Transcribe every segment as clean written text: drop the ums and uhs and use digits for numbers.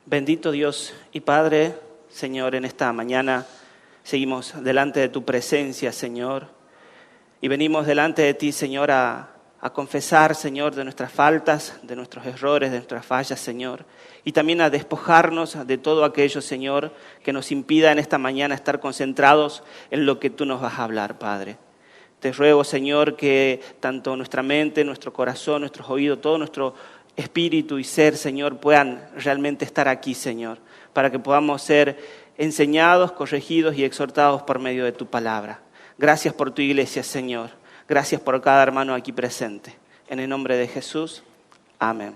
Bendito Dios y Padre, Señor, en esta mañana seguimos delante de tu presencia, Señor, y venimos delante de ti, Señor, a confesar, Señor, de nuestras faltas, de nuestros errores, de nuestras fallas, Señor, y también a despojarnos de todo aquello, Señor, que nos impida en esta mañana estar concentrados en lo que tú nos vas a hablar, Padre. Te ruego, Señor, que tanto nuestra mente, nuestro corazón, nuestros oídos, todo nuestro espíritu y ser, Señor, puedan realmente estar aquí, Señor, para que podamos ser enseñados, corregidos y exhortados por medio de tu palabra. Gracias por tu iglesia, Señor. Gracias por cada hermano aquí presente. En el nombre de Jesús, amén.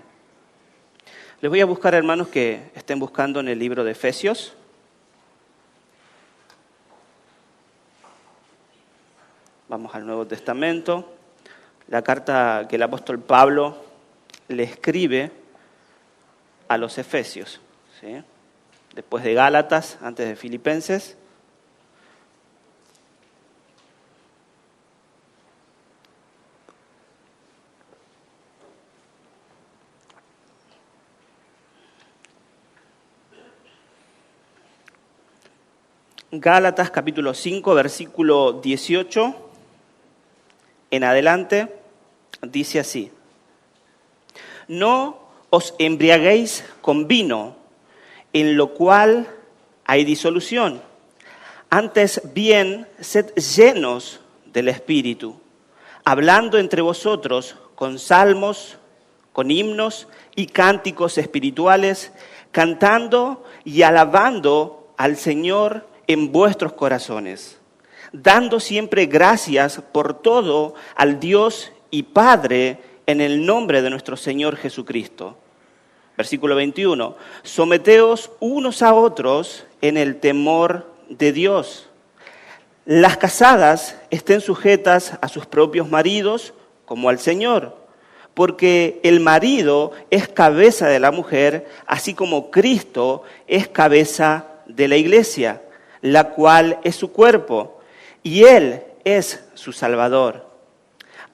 Les voy a buscar, hermanos, que estén buscando en el libro de Efesios. Vamos al Nuevo Testamento. La carta que el apóstol Pablo le escribe a los Efesios, ¿sí? Después de Gálatas, antes de Filipenses. Gálatas capítulo 5, versículo 18 en adelante, dice así: No os embriaguéis con vino, en lo cual hay disolución. Antes bien, sed llenos del Espíritu, hablando entre vosotros con salmos, con himnos y cánticos espirituales, cantando y alabando al Señor en vuestros corazones, dando siempre gracias por todo al Dios y Padre en el nombre de nuestro Señor Jesucristo. Versículo 21. Someteos unos a otros en el temor de Dios. Las casadas estén sujetas a sus propios maridos como al Señor, porque el marido es cabeza de la mujer, así como Cristo es cabeza de la iglesia, la cual es su cuerpo, y Él es su Salvador.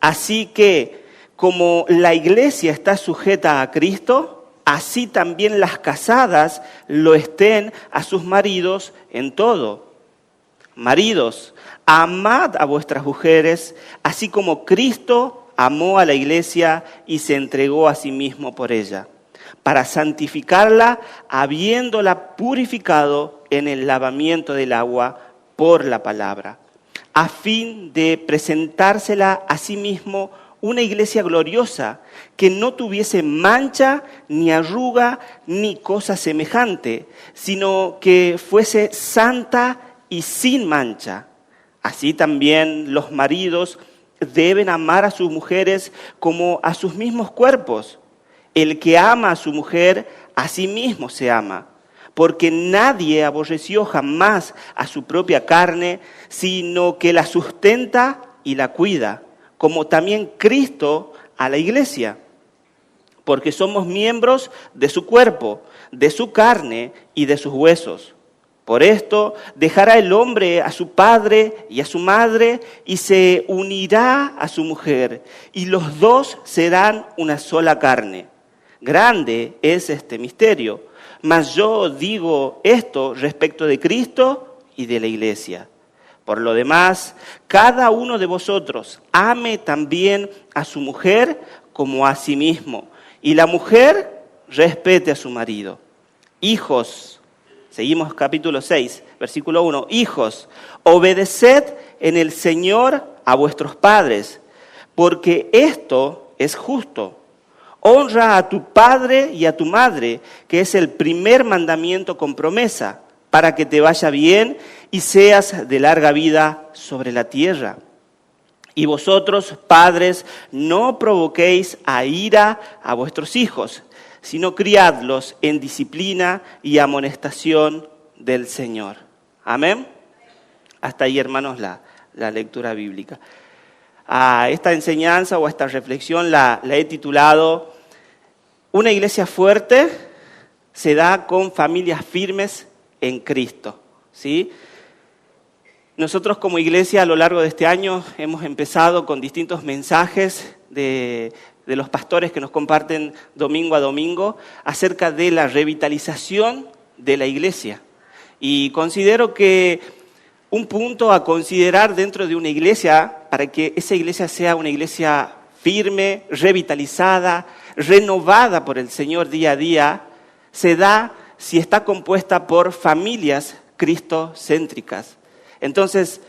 Así que, como la iglesia está sujeta a Cristo, así también las casadas lo estén a sus maridos en todo. Maridos, amad a vuestras mujeres, así como Cristo amó a la iglesia y se entregó a sí mismo por ella, para santificarla, habiéndola purificado en el lavamiento del agua por la palabra, a fin de presentársela a sí mismo una iglesia gloriosa, que no tuviese mancha, ni arruga, ni cosa semejante, sino que fuese santa y sin mancha. Así también los maridos deben amar a sus mujeres como a sus mismos cuerpos. El que ama a su mujer, a sí mismo se ama, porque nadie aborreció jamás a su propia carne, sino que la sustenta y la cuida, como también Cristo a la iglesia, porque somos miembros de su cuerpo, de su carne y de sus huesos. Por esto dejará el hombre a su padre y a su madre y se unirá a su mujer, y los dos serán una sola carne. Grande es este misterio, mas yo digo esto respecto de Cristo y de la iglesia. Por lo demás, cada uno de vosotros ame también a su mujer como a sí mismo, y la mujer respete a su marido. Hijos, seguimos capítulo 6, versículo 1. Hijos, obedeced en el Señor a vuestros padres, porque esto es justo. Honra a tu padre y a tu madre, que es el primer mandamiento con promesa, para que te vaya bien y seas de larga vida sobre la tierra. Y vosotros, padres, no provoquéis a ira a vuestros hijos, sino criadlos en disciplina y amonestación del Señor. Amén. Hasta ahí, hermanos, la lectura bíblica. A esta enseñanza o a esta reflexión la he titulado: Una iglesia fuerte se da con familias firmes en Cristo, ¿sí? Nosotros como iglesia a lo largo de este año hemos empezado con distintos mensajes de de los pastores que nos comparten domingo a domingo acerca de la revitalización de la iglesia. Y considero que un punto a considerar dentro de una iglesia, para que esa iglesia sea una iglesia firme, revitalizada, renovada por el Señor día a día, se da si está compuesta por familias cristocéntricas. Entonces,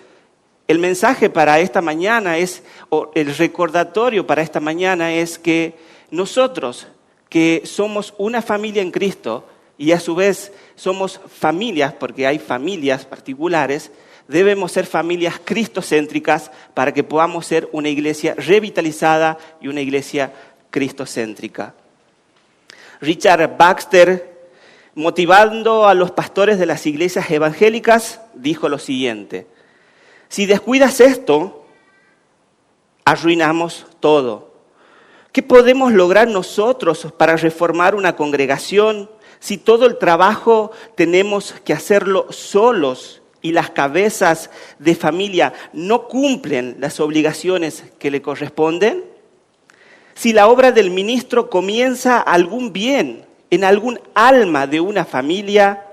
el mensaje para esta mañana o el recordatorio para esta mañana es que nosotros, que somos una familia en Cristo y a su vez somos familias, porque hay familias particulares, debemos ser familias cristocéntricas para que podamos ser una iglesia revitalizada y una iglesia cristocéntrica. Richard Baxter, motivando a los pastores de las iglesias evangélicas, dijo lo siguiente: si descuidas esto, arruinamos todo. ¿Qué podemos lograr nosotros para reformar una congregación si todo el trabajo tenemos que hacerlo solos y las cabezas de familia no cumplen las obligaciones que le corresponden? Si la obra del ministro comienza algún bien en algún alma de una familia,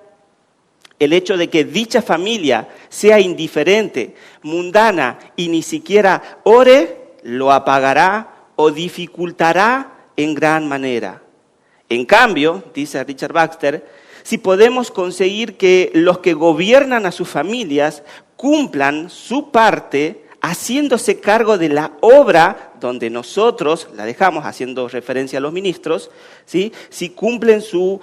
el hecho de que dicha familia sea indiferente, mundana y ni siquiera ore, lo apagará o dificultará en gran manera. En cambio, dice Richard Baxter, si podemos conseguir que los que gobiernan a sus familias cumplan su parte haciéndose cargo de la obra donde nosotros la dejamos, haciendo referencia a los ministros, ¿sí? Si cumplen su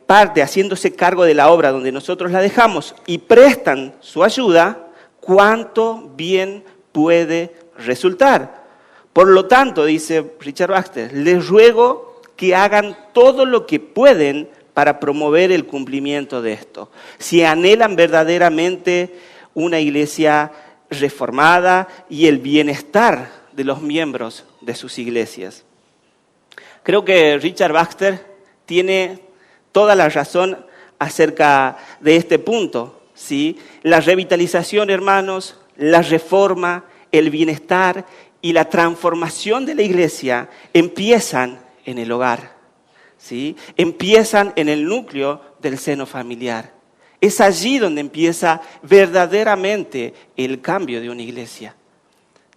parte haciéndose cargo de la obra donde nosotros la dejamos y prestan su ayuda, ¿cuánto bien puede resultar? Por lo tanto, dice Richard Baxter, les ruego que hagan todo lo que pueden para promover el cumplimiento de esto. Si anhelan verdaderamente una iglesia reformada y el bienestar de los miembros de sus iglesias. Creo que Richard Baxter tiene toda la razón acerca de este punto, ¿sí? La revitalización, hermanos, la reforma, el bienestar y la transformación de la iglesia empiezan en el hogar, ¿sí? Empiezan en el núcleo del seno familiar. Es allí donde empieza verdaderamente el cambio de una iglesia.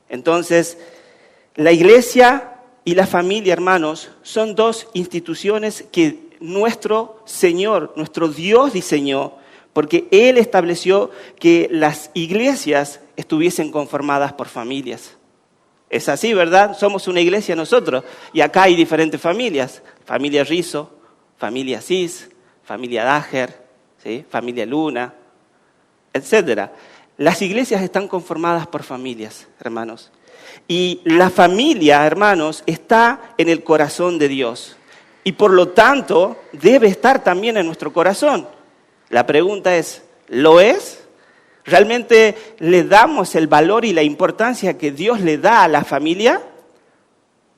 Entonces, la iglesia y la familia, hermanos, son dos instituciones que nuestro Señor, nuestro Dios diseñó, porque Él estableció que las iglesias estuviesen conformadas por familias. Es así, ¿verdad? Somos una iglesia nosotros, y acá hay diferentes familias. Familia Rizzo, familia Cis, familia Dager, ¿sí? Familia Luna, etc. Las iglesias están conformadas por familias, hermanos. Y la familia, hermanos, está en el corazón de Dios. Y por lo tanto, debe estar también en nuestro corazón. La pregunta es, ¿lo es? ¿Realmente le damos el valor y la importancia que Dios le da a la familia?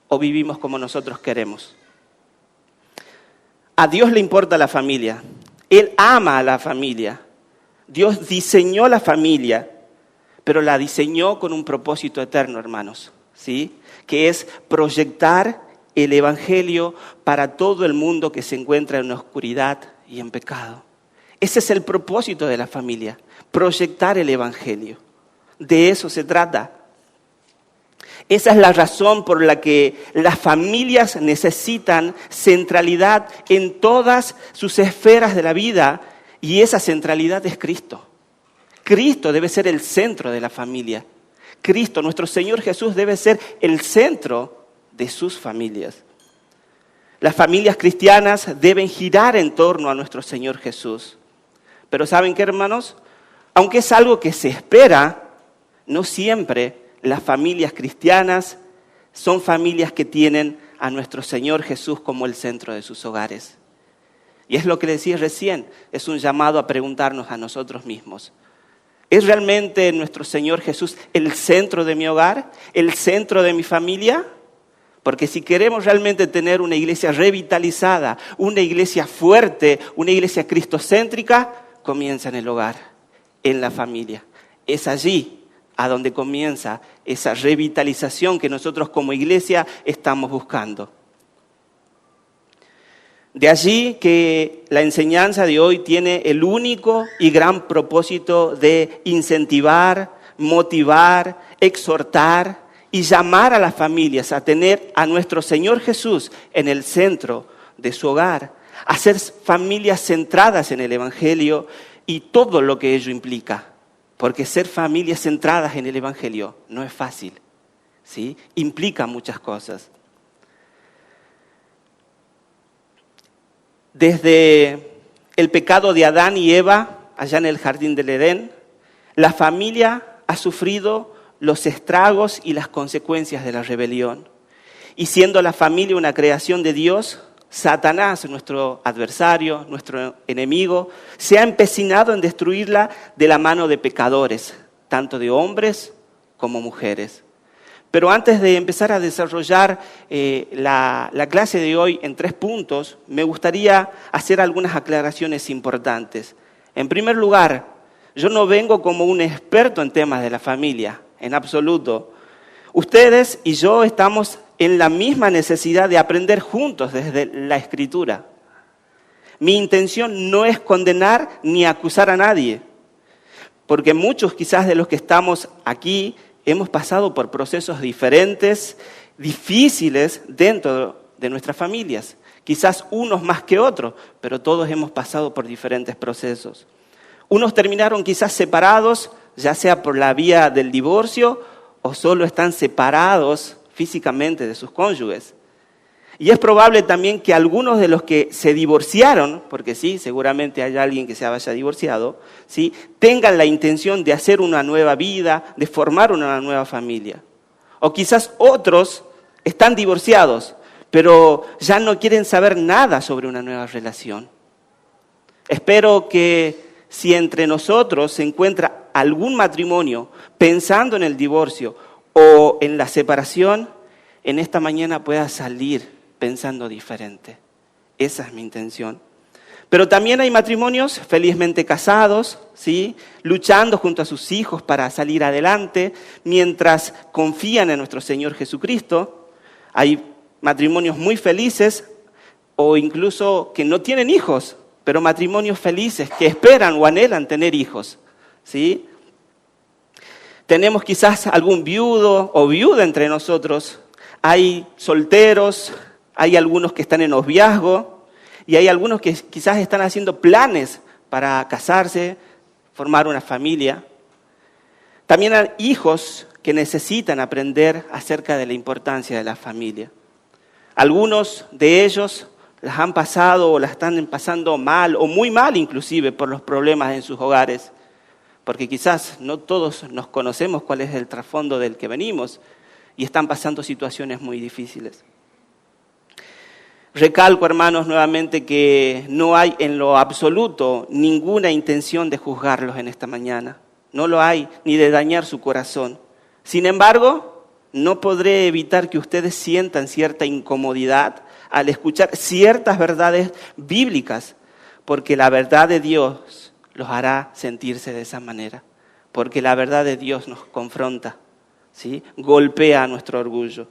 ¿O vivimos como nosotros queremos? A Dios le importa la familia. Él ama a la familia. Dios diseñó la familia, pero la diseñó con un propósito eterno, hermanos, ¿sí? Que es proyectar el evangelio para todo el mundo que se encuentra en oscuridad y en pecado. Ese es el propósito de la familia, proyectar el evangelio. De eso se trata. Esa es la razón por la que las familias necesitan centralidad en todas sus esferas de la vida, y esa centralidad es Cristo. Cristo debe ser el centro de la familia. Cristo, nuestro Señor Jesús, debe ser el centro de sus familias. Las familias cristianas deben girar en torno a nuestro Señor Jesús. Pero ¿saben qué, hermanos? Aunque es algo que se espera, no siempre las familias cristianas son familias que tienen a nuestro Señor Jesús como el centro de sus hogares. Y es lo que decía recién, es un llamado a preguntarnos a nosotros mismos. ¿Es realmente nuestro Señor Jesús el centro de mi hogar? ¿El centro de mi familia? Porque si queremos realmente tener una iglesia revitalizada, una iglesia fuerte, una iglesia cristocéntrica, comienza en el hogar, en la familia. Es allí a donde comienza esa revitalización que nosotros como iglesia estamos buscando. De allí que la enseñanza de hoy tiene el único y gran propósito de incentivar, motivar, exhortar y llamar a las familias a tener a nuestro Señor Jesús en el centro de su hogar, a ser familias centradas en el Evangelio y todo lo que ello implica. Porque ser familias centradas en el Evangelio no es fácil, ¿sí? Implica muchas cosas. Desde el pecado de Adán y Eva, allá en el jardín del Edén, la familia ha sufrido los estragos y las consecuencias de la rebelión. Y siendo la familia una creación de Dios, Satanás, nuestro adversario, nuestro enemigo, se ha empecinado en destruirla de la mano de pecadores, tanto de hombres como mujeres. Pero antes de empezar a desarrollar la clase de hoy en 3 puntos, me gustaría hacer algunas aclaraciones importantes. En primer lugar, yo no vengo como un experto en temas de la familia, en absoluto. Ustedes y yo estamos en la misma necesidad de aprender juntos desde la Escritura. Mi intención no es condenar ni acusar a nadie, porque muchos quizás de los que estamos aquí hemos pasado por procesos diferentes, difíciles dentro de nuestras familias. Quizás unos más que otros, pero todos hemos pasado por diferentes procesos. Unos terminaron quizás separados, ya sea por la vía del divorcio o solo están separados físicamente de sus cónyuges. Y es probable también que algunos de los que se divorciaron, porque sí, seguramente hay alguien que se haya divorciado, ¿sí?, tengan la intención de hacer una nueva vida, de formar una nueva familia. O quizás otros están divorciados, pero ya no quieren saber nada sobre una nueva relación. Espero que si entre nosotros se encuentra algún matrimonio pensando en el divorcio o en la separación, en esta mañana pueda salir pensando diferente. Esa es mi intención. Pero también hay matrimonios felizmente casados, ¿sí?, luchando junto a sus hijos para salir adelante, mientras confían en nuestro Señor Jesucristo. Hay matrimonios muy felices o incluso que no tienen hijos, pero matrimonios felices que esperan o anhelan tener hijos, ¿sí? Tenemos quizás algún viudo o viuda entre nosotros. Hay solteros, hay algunos que están en noviazgo y hay algunos que quizás están haciendo planes para casarse, formar una familia. También hay hijos que necesitan aprender acerca de la importancia de la familia. Algunos de ellos las han pasado o las están pasando mal o muy mal inclusive por los problemas en sus hogares, porque quizás no todos nos conocemos cuál es el trasfondo del que venimos y están pasando situaciones muy difíciles. Recalco, hermanos, nuevamente que no hay en lo absoluto ninguna intención de juzgarlos en esta mañana. No lo hay, ni de dañar su corazón. Sin embargo, no podré evitar que ustedes sientan cierta incomodidad al escuchar ciertas verdades bíblicas, porque la verdad de Dios los hará sentirse de esa manera, porque la verdad de Dios nos confronta, ¿sí?, golpea nuestro orgullo.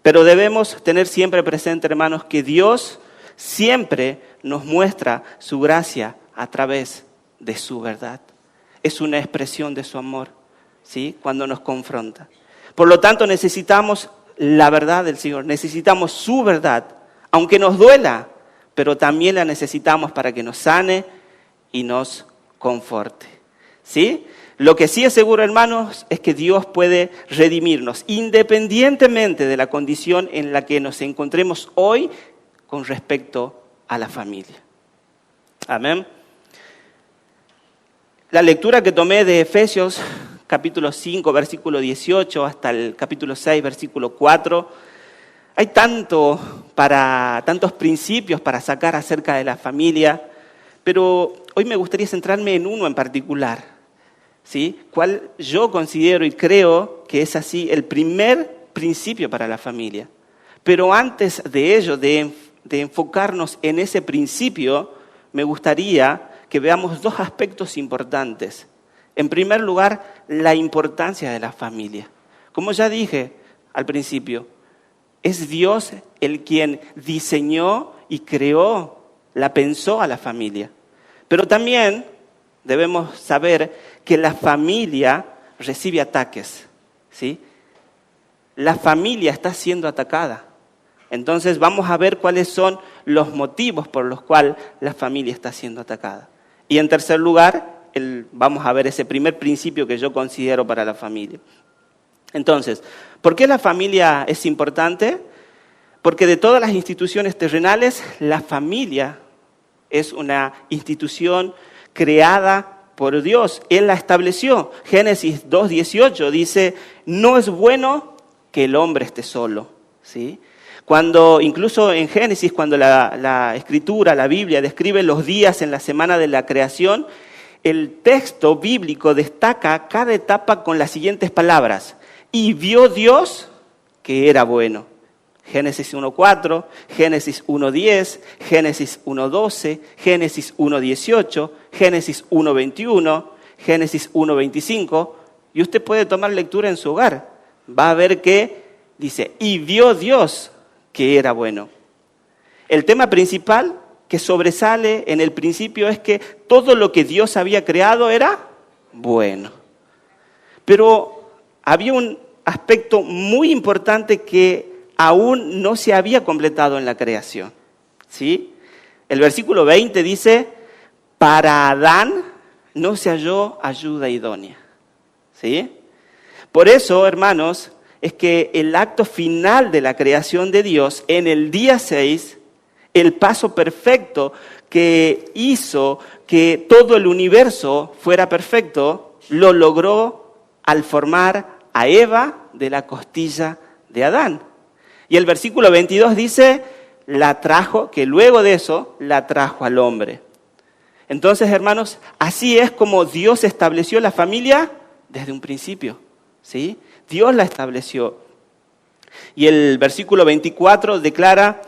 Pero debemos tener siempre presente, hermanos, que Dios siempre nos muestra su gracia a través de su verdad. Es una expresión de su amor, ¿sí?, cuando nos confronta. Por lo tanto, necesitamos la verdad del Señor, necesitamos su verdad, aunque nos duela, pero también la necesitamos para que nos sane y nos conforte, ¿sí? Lo que sí es seguro, hermanos, es que Dios puede redimirnos, independientemente de la condición en la que nos encontremos hoy con respecto a la familia. Amén. La lectura que tomé de Efesios, capítulo 5, versículo 18, hasta el capítulo 6, versículo 4, hay tantos principios para sacar acerca de la familia, pero hoy me gustaría centrarme en uno en particular, ¿sí?, cual yo considero y creo que es así el primer principio para la familia. Pero antes de ello, de enfocarnos en ese principio, me gustaría que veamos 2 aspectos importantes En primer lugar, la importancia de la familia. Como ya dije al principio, es Dios el quien diseñó y creó, la pensó a la familia. Pero también debemos saber que la familia recibe ataques, ¿sí? La familia está siendo atacada. Entonces vamos a ver cuáles son los motivos por los cuales la familia está siendo atacada. Y en tercer lugar, vamos a ver ese primer principio que yo considero para la familia. Entonces, ¿por qué la familia es importante? Porque de todas las instituciones terrenales, la familia es una institución creada por Dios. Él la estableció. Génesis 2:18 dice, no es bueno que el hombre esté solo, ¿sí? Cuando, incluso en Génesis, cuando la Escritura, la Biblia, describe los días en la semana de la creación, el texto bíblico destaca cada etapa con las siguientes palabras. Y vio Dios que era bueno. Génesis 1:4, Génesis 1:10, Génesis 1:12, Génesis 1:18, Génesis 1:21, Génesis 1:25. Y usted puede tomar lectura en su hogar. Va a ver que dice, y vio Dios que era bueno. El tema principal que sobresale en el principio es que todo lo que Dios había creado era bueno. Pero había un aspecto muy importante que aún no se había completado en la creación, ¿sí? El versículo 20 dice, para Adán no se halló ayuda idónea, ¿sí? Por eso, hermanos, es que el acto final de la creación de Dios, en el día 6, el paso perfecto que hizo que todo el universo fuera perfecto, lo logró al formar a Eva de la costilla de Adán. Y el versículo 22 dice, que luego de eso la trajo al hombre. Entonces, hermanos, así es como Dios estableció la familia desde un principio, ¿sí? Dios la estableció. Y el versículo 24 declara,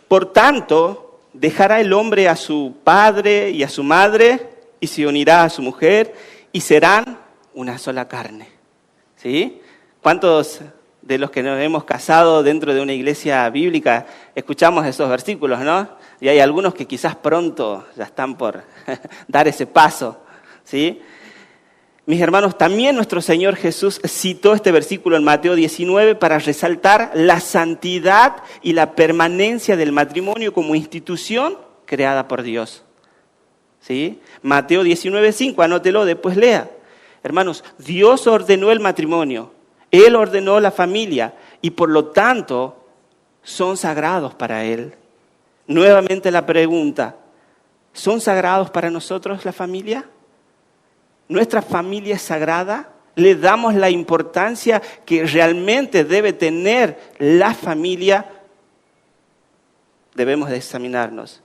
por tanto, dejará el hombre a su padre y a su madre, y se unirá a su mujer, y serán una sola carne, ¿sí? ¿Cuántos de los que nos hemos casado dentro de una iglesia bíblica escuchamos esos versículos, no? Y hay algunos que quizás pronto ya están por dar ese paso, ¿sí? Mis hermanos, también nuestro Señor Jesús citó este versículo en Mateo 19 para resaltar la santidad y la permanencia del matrimonio como institución creada por Dios, ¿sí? Mateo 19:5, anótelo, después lea. Hermanos, Dios ordenó el matrimonio, Él ordenó la familia y por lo tanto son sagrados para Él. Nuevamente la pregunta, ¿son sagrados para nosotros la familia? ¿Nuestra familia es sagrada? ¿Le damos la importancia que realmente debe tener la familia? Debemos de examinarnos.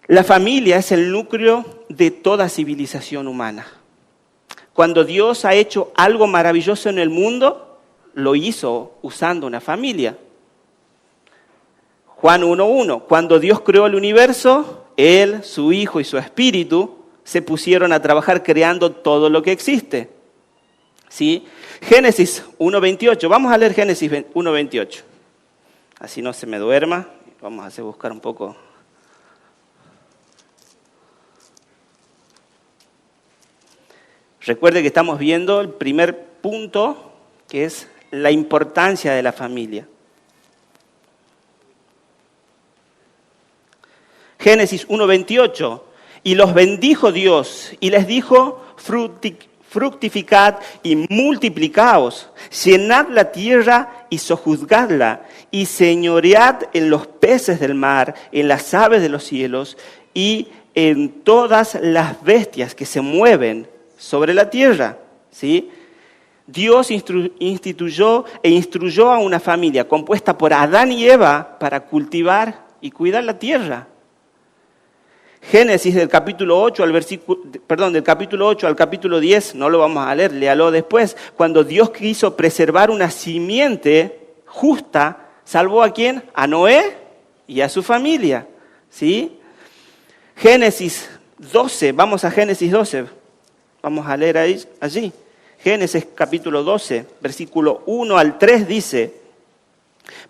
La familia es el núcleo de toda civilización humana. Cuando Dios ha hecho algo maravilloso en el mundo, lo hizo usando una familia. Juan 1:1, cuando Dios creó el universo, Él, su Hijo y su Espíritu se pusieron a trabajar creando todo lo que existe, ¿sí? Génesis 1:28, vamos a leer Génesis 1:28. Así no se me duerma, vamos a hacer buscar un poco. Recuerde que estamos viendo el primer punto, que es la importancia de la familia. Génesis 1:28, y los bendijo Dios, y les dijo, fructificad y multiplicaos, llenad la tierra y sojuzgadla, y señoread en los peces del mar, en las aves de los cielos, y en todas las bestias que se mueven sobre la tierra, ¿sí? Dios instituyó e instruyó a una familia compuesta por Adán y Eva para cultivar y cuidar la tierra. Génesis del capítulo 8 al capítulo 10, no lo vamos a leer, léalo después. Cuando Dios quiso preservar una simiente justa, ¿salvó a quién? A Noé y a su familia, ¿sí? Génesis 12, vamos a Génesis 12. Vamos a leer allí. Génesis capítulo 12, versículo 1 al 3 dice: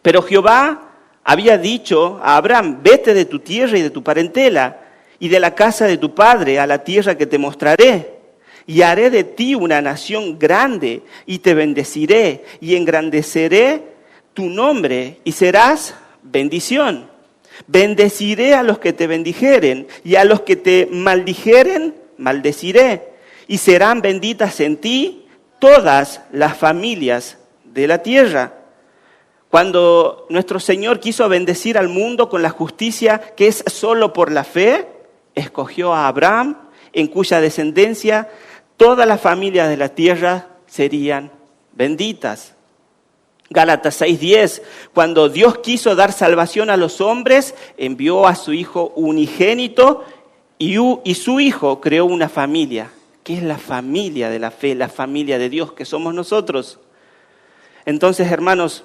Pero Jehová había dicho a Abraham: vete de tu tierra y de tu parentela y de la casa de tu padre a la tierra que te mostraré. Y haré de ti una nación grande y te bendeciré y engrandeceré tu nombre y serás bendición. Bendeciré a los que te bendijeren y a los que te maldijeren, maldeciré. Y serán benditas en ti todas las familias de la tierra. Cuando nuestro Señor quiso bendecir al mundo con la justicia que es solo por la fe, escogió a Abraham, en cuya descendencia todas las familias de la tierra serían benditas. Gálatas 6:10, cuando Dios quiso dar salvación a los hombres, envió a su Hijo unigénito y su Hijo creó una familia, que es la familia de la fe, la familia de Dios, que somos nosotros. Entonces, hermanos,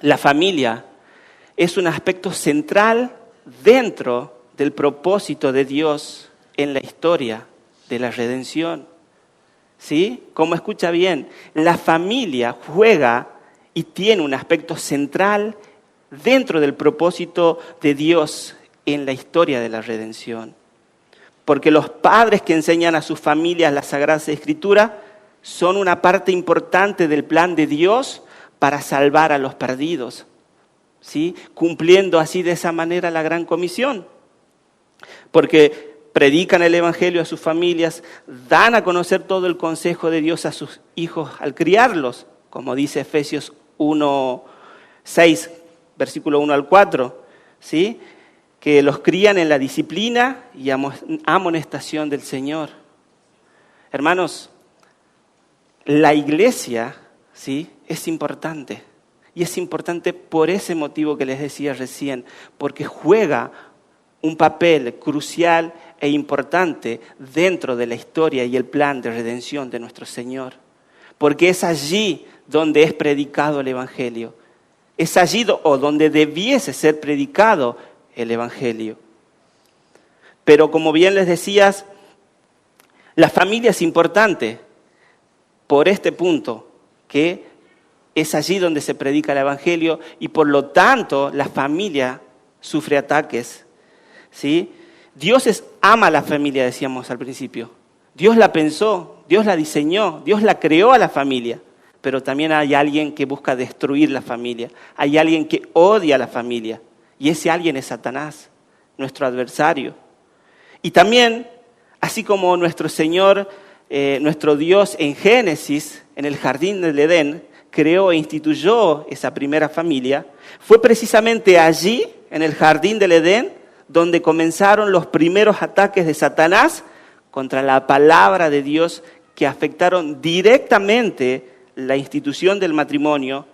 la familia es un aspecto central dentro del propósito de Dios en la historia de la redención. ¿Sí? Como escucha bien, la familia juega y tiene un aspecto central dentro del propósito de Dios en la historia de la redención. Porque los padres que enseñan a sus familias la Sagrada Escritura son una parte importante del plan de Dios para salvar a los perdidos, ¿sí? Cumpliendo así de esa manera la gran comisión. Porque predican el Evangelio a sus familias, dan a conocer todo el consejo de Dios a sus hijos al criarlos, como dice Efesios 1:6, versículo 1 al 4, ¿sí? Que los crían en la disciplina y amonestación del Señor. Hermanos, la iglesia, ¿sí?, es importante. Y es importante por ese motivo que les decía recién, porque juega un papel crucial e importante dentro de la historia y el plan de redención de nuestro Señor. Porque es allí donde es predicado el Evangelio. Es allí donde debiese ser predicado el Evangelio. Pero como bien les decías, la familia es importante por este punto, que es allí donde se predica el Evangelio y por lo tanto la familia sufre ataques, ¿sí? Dios ama a la familia, decíamos al principio. Dios la pensó, Dios la diseñó, Dios la creó a la familia. Pero también hay alguien que busca destruir la familia. Hay alguien que odia a la familia. Y ese alguien es Satanás, nuestro adversario. Y también, así como nuestro Señor, nuestro Dios en Génesis, en el jardín del Edén, creó e instituyó esa primera familia, fue precisamente allí, en el jardín del Edén, donde comenzaron los primeros ataques de Satanás contra la palabra de Dios que afectaron directamente la institución del matrimonio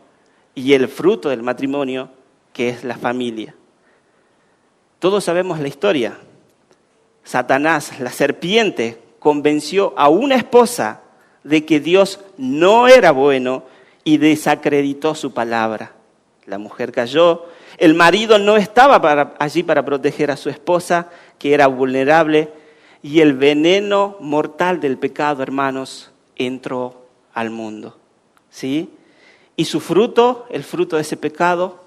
y el fruto del matrimonio, que es la familia. Todos sabemos la historia. Satanás, la serpiente, convenció a una esposa de que Dios no era bueno y desacreditó su palabra. La mujer cayó. El marido no estaba allí para proteger a su esposa, que era vulnerable, y el veneno mortal del pecado, hermanos, entró al mundo, ¿sí? Y su fruto, el fruto de ese pecado,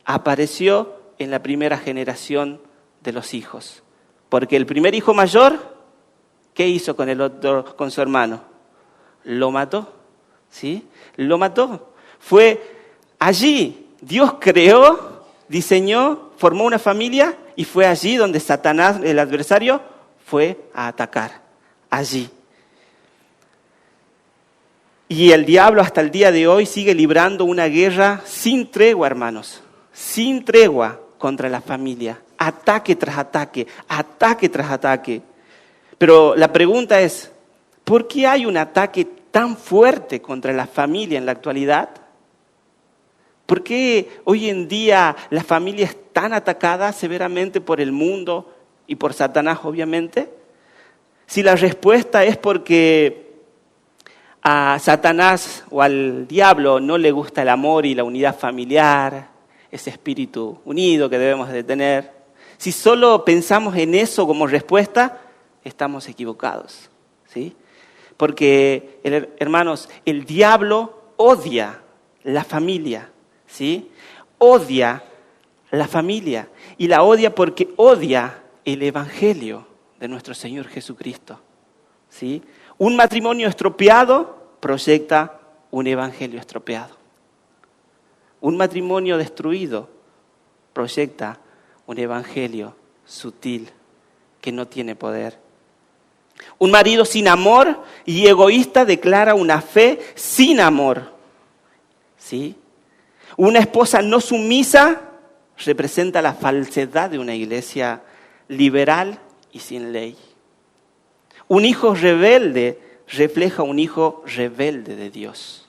apareció en la primera generación de los hijos. Porque el primer hijo mayor, ¿qué hizo con el otro, con su hermano? Lo mató, ¿sí? Lo mató. Fue allí, Dios creó, diseñó, formó una familia y fue allí donde Satanás, el adversario, fue a atacar. Allí. Y el diablo hasta el día de hoy sigue librando una guerra sin tregua, hermanos. Sin tregua contra la familia. Ataque tras ataque, ataque tras ataque. Pero la pregunta es, ¿por qué hay un ataque tan fuerte contra la familia en la actualidad? ¿Por qué hoy en día la familia es tan atacada severamente por el mundo y por Satanás, obviamente? Si la respuesta es porque a Satanás o al diablo no le gusta el amor y la unidad familiar, ese espíritu unido que debemos de tener. Si solo pensamos en eso como respuesta, estamos equivocados, ¿sí? Porque, hermanos, el diablo odia la familia, ¿sí? Odia la familia y la odia porque odia el evangelio de nuestro Señor Jesucristo, ¿sí? Un matrimonio estropeado proyecta un evangelio estropeado. Un matrimonio destruido proyecta un evangelio sutil que no tiene poder. Un marido sin amor y egoísta declara una fe sin amor, ¿sí? Una esposa no sumisa representa la falsedad de una iglesia liberal y sin ley. Un hijo rebelde refleja un hijo rebelde de Dios.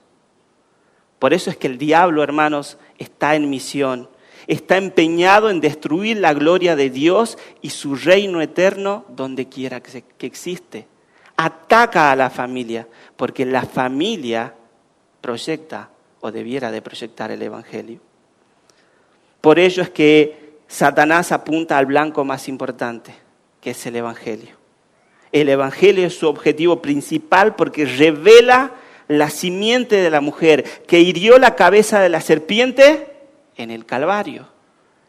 Por eso es que el diablo, hermanos, está en misión, está empeñado en destruir la gloria de Dios y su reino eterno donde quiera que existe. Ataca a la familia, porque la familia proyecta o debiera de proyectar el evangelio. Por ello es que Satanás apunta al blanco más importante, que es el evangelio. El evangelio es su objetivo principal porque revela la simiente de la mujer que hirió la cabeza de la serpiente en el Calvario.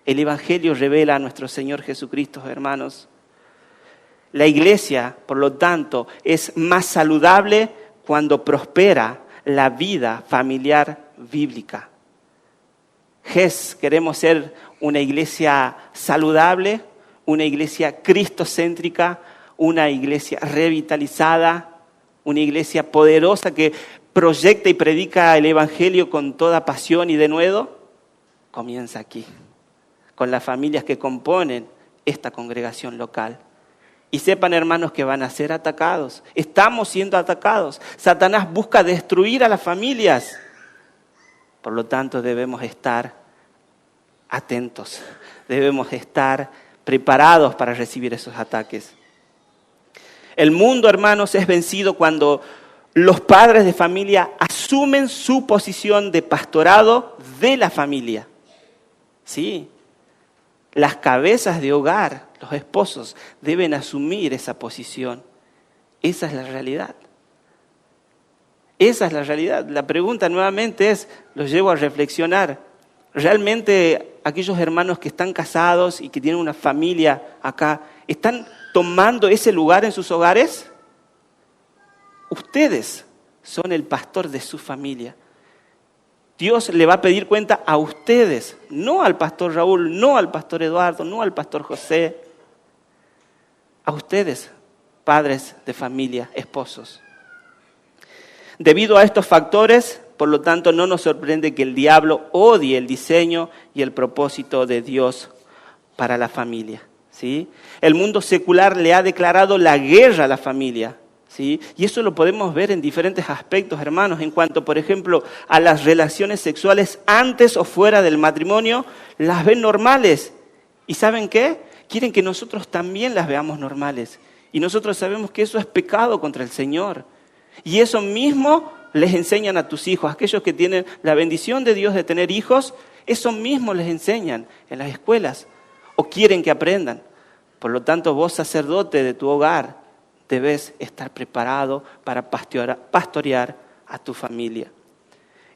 El evangelio revela a nuestro Señor Jesucristo, hermanos. La iglesia, por lo tanto, es más saludable cuando prospera la vida familiar bíblica. Queremos ser una iglesia saludable, una iglesia cristocéntrica, una iglesia revitalizada, una iglesia poderosa que proyecta y predica el evangelio con toda pasión y denuedo. Comienza aquí, con las familias que componen esta congregación local. Y sepan, hermanos, que van a ser atacados. Estamos siendo atacados. Satanás busca destruir a las familias. Por lo tanto, debemos estar atentos. Debemos estar preparados para recibir esos ataques. El mundo, hermanos, es vencido cuando los padres de familia asumen su posición de pastorado de la familia. Sí, las cabezas de hogar, los esposos, deben asumir esa posición. Esa es la realidad. Esa es la realidad. La pregunta nuevamente es, los llevo a reflexionar. ¿Realmente aquellos hermanos que están casados y que tienen una familia acá, están tomando ese lugar en sus hogares? Ustedes son el pastor de su familia. Dios le va a pedir cuenta a ustedes, no al pastor Raúl, no al pastor Eduardo, no al pastor José. A ustedes, padres de familia, esposos. Debido a estos factores, por lo tanto, no nos sorprende que el diablo odie el diseño y el propósito de Dios para la familia, ¿sí? El mundo secular le ha declarado la guerra a la familia, ¿sí? Y eso lo podemos ver en diferentes aspectos, hermanos, en cuanto, por ejemplo, a las relaciones sexuales antes o fuera del matrimonio, las ven normales. ¿Y saben qué? Quieren que nosotros también las veamos normales. Y nosotros sabemos que eso es pecado contra el Señor. Y eso mismo les enseñan a tus hijos, aquellos que tienen la bendición de Dios de tener hijos, eso mismo les enseñan en las escuelas o quieren que aprendan. Por lo tanto, vos, sacerdote de tu hogar, debes estar preparado para pastorear a tu familia.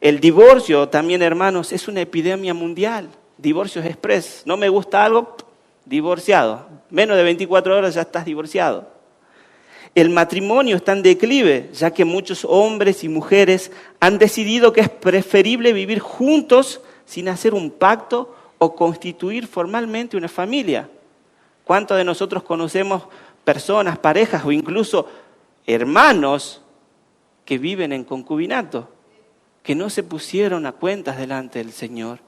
El divorcio también, hermanos, es una epidemia mundial. Divorcios express. No me gusta algo, divorciado. Menos de 24 horas ya estás divorciado. El matrimonio está en declive, ya que muchos hombres y mujeres han decidido que es preferible vivir juntos sin hacer un pacto o constituir formalmente una familia. ¿Cuántos de nosotros conocemos personas, parejas o incluso hermanos que viven en concubinato, que no se pusieron a cuentas delante del Señor?